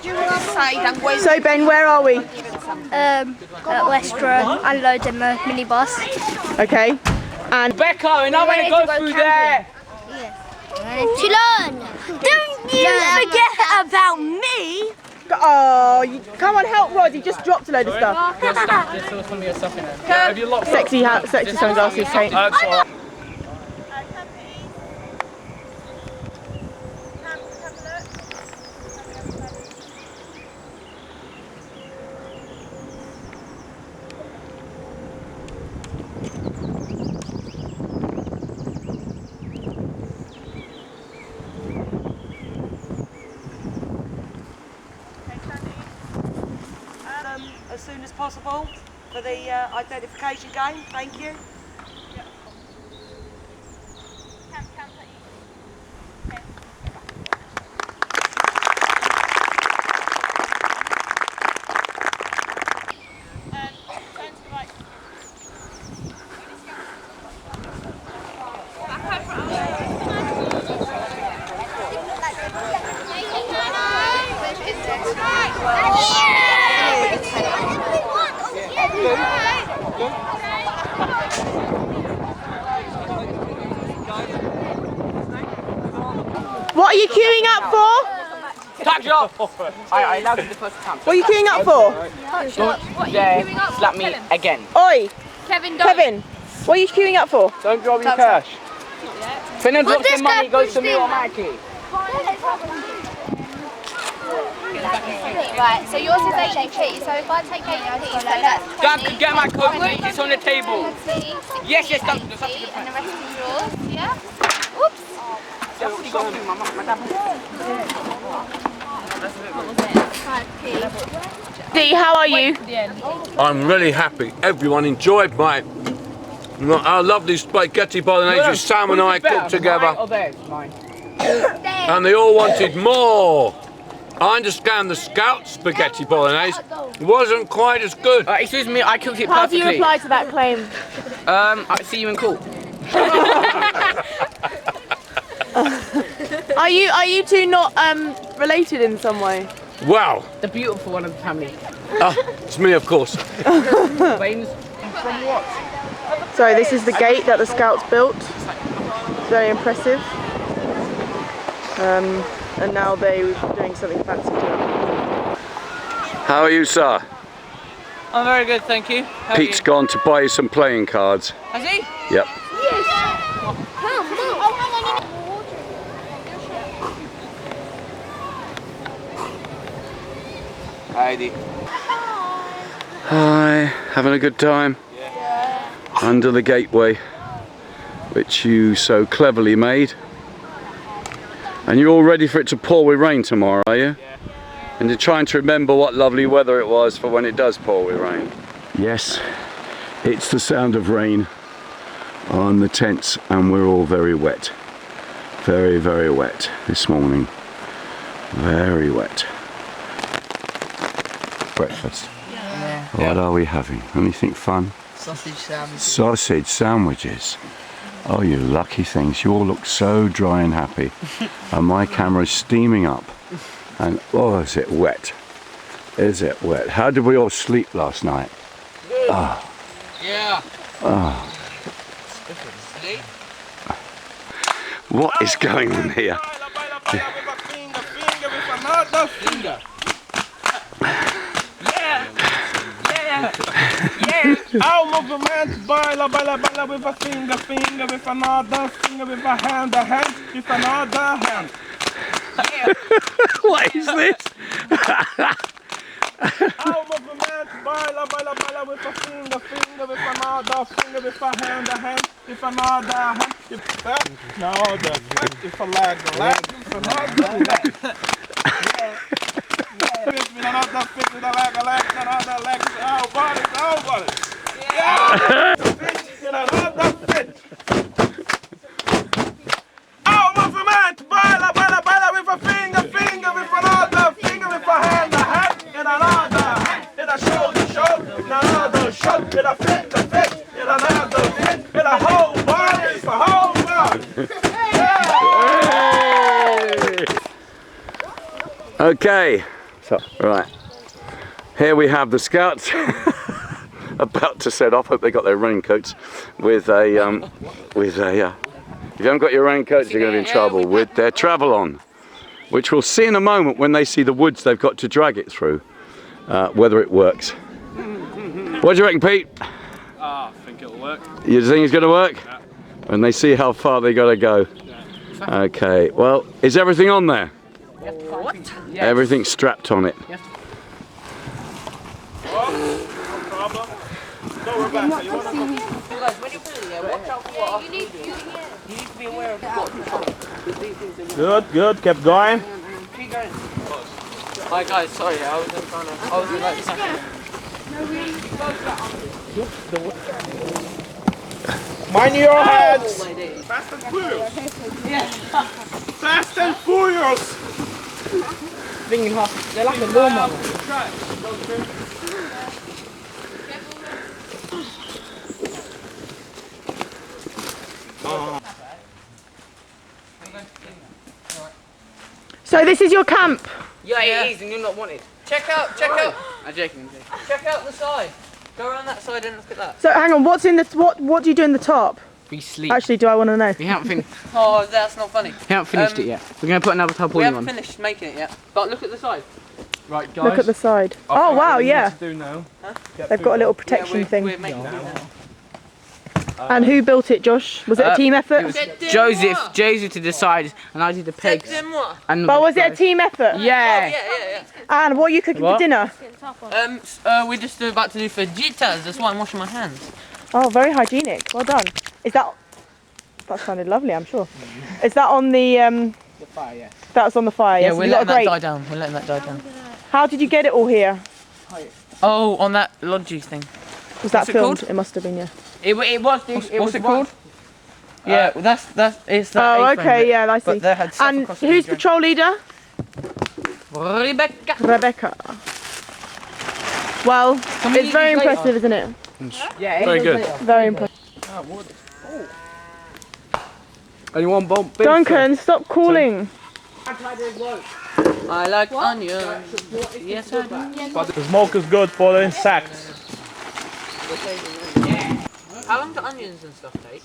So Ben, where are we? At Westerham, unloading the minibus. Okay. And Becca, and I'm going to go through there. Travellon, don't you forget about me. oh, come on, help Rod. He just dropped a load of stuff. There's some of your stuff in there. Have you locked Sexy sunglasses, Kate. As soon as possible for the identification game. Thank you. What are you queuing up for? Tag job! I allowed you the first time. What are you queuing up for? Don't dare slap me again. Oi! Kevin, what are you queuing up for? Don't drop your cash. If anyone drops their money, it goes to me automatically. Right, so yours is 80p, so if I take 80p, so that's 20. Dad, get my code, please. It's on the table. 30, Yes, that's and the rest is yours, yeah? Whoops. Dee, how are you? I'm really happy. Everyone enjoyed our lovely spaghetti bolognese Sam and I cooked together. And they all wanted more. I understand the Scout spaghetti bolognese wasn't quite as good. Excuse me, I cooked it How do perfectly. you reply to that claim? I see you in court. Are you two not related in some way? Wow. The beautiful one of the family. It's me, of course. Wayne's from what? So this is the gate that the Scouts built. It's very impressive. And now they're doing something fancy to it. How are you, sir? I'm very good, thank you. How are you? Pete's gone to buy you some playing cards. Has he? Yep. Heidi. Hi, having a good time? Yeah. Under the gateway, which you so cleverly made. And you're all ready for it to pour with rain tomorrow, are you? Yeah. And you're trying to remember what lovely weather it was for when it does pour with rain. Yes, it's the sound of rain on the tents, and we're all very wet. Very, very wet this morning. Very wet. Breakfast. Yeah. What are we having? Anything fun? Sausage sandwich. Sausage sandwiches. Oh, you lucky things. You all look so dry and happy. And my camera's steaming up. And oh, is it wet? Is it wet? How did we all sleep last night? Oh. Yeah. Oh. Sleep. What is going on here? Finger. Our movement, baila, baila, baila with a finger, finger with another, finger with a hand with another hand. What is this? Our movement, baila, baila, baila with a finger, finger with another, finger with a hand with another hand. If that, no, the foot, if a leg, with another leg. Fit with another, fit with a leg, another leg, our body. Yeah! Fit in another fit. Our movement, baila, baila, baila with a finger, finger with another, finger with a hand in another hand, in a shoulder, in another shoulder, in a fit, in another fit, in a whole body, for whole body. Yeah! Okay, So, right. Here we have the scouts about to set off. Hope they got their raincoats with a if you haven't got your raincoats, you're going to be in trouble with their Travellon, which we'll see in a moment when they see the woods they've got to drag it through, whether it works. What do you reckon, Pete? I think it'll work. You think it's going to work? Yeah. When they see how far they got to go. Yeah. Okay. Well, is everything on there? What? Yes. Everything's strapped on it. Yes. No problem. No, Rebecca, you want to come? When you put it there, watch out for what you need to be aware of what. Good, good. Keep going. Keep going. Hi guys, sorry, I was like second. Mind your heads. Fast and furious. Fast and furious. They're like a lawnmower. So this is your camp? Yeah, it is, and you're not wanted. Check out. I'm joking. Check out the side. Go around that side and look at that. So hang on, what's in the what do you do in the top? We sleep. Actually, do I want to know? We haven't finished. Oh, that's not funny. We haven't finished it yet. We're going to put another tarpaulin on. We haven't finished making it yet. But look at the side. Right, guys. Look at the side. Oh wow, yeah. Do now. They've got a little protection thing. We're making it now. And who built it, Josh? Was it a team effort? It was Joseph to decide, and I did the pegs. And But was it a team effort? Yeah. And what are you cooking for dinner? We're just about to do fajitas. That's why I'm washing my hands. Oh, very hygienic. Well done. Is that sounded lovely, I'm sure. Is that on the The fire, yeah. That's on the fire, yes. Yeah, we're letting that die down. We're letting that die down. How did you get it all here? Oh, on that lodgy thing. Was that What's it filmed? called? It must have been, yeah. It was. What's it called? Yeah, it's that. Oh, A-frame okay, bit. yeah, I see. But they had stuff And across the who's bridge. patrol leader? Rebecca. Rebecca. Well, Can we it's eat very these later? impressive, isn't it? Yeah. Very good. Very impressive. Anyone bump? Duncan, stop calling. I like onions. Yes, I do. The smoke is good for the insects. How long do onions and stuff take?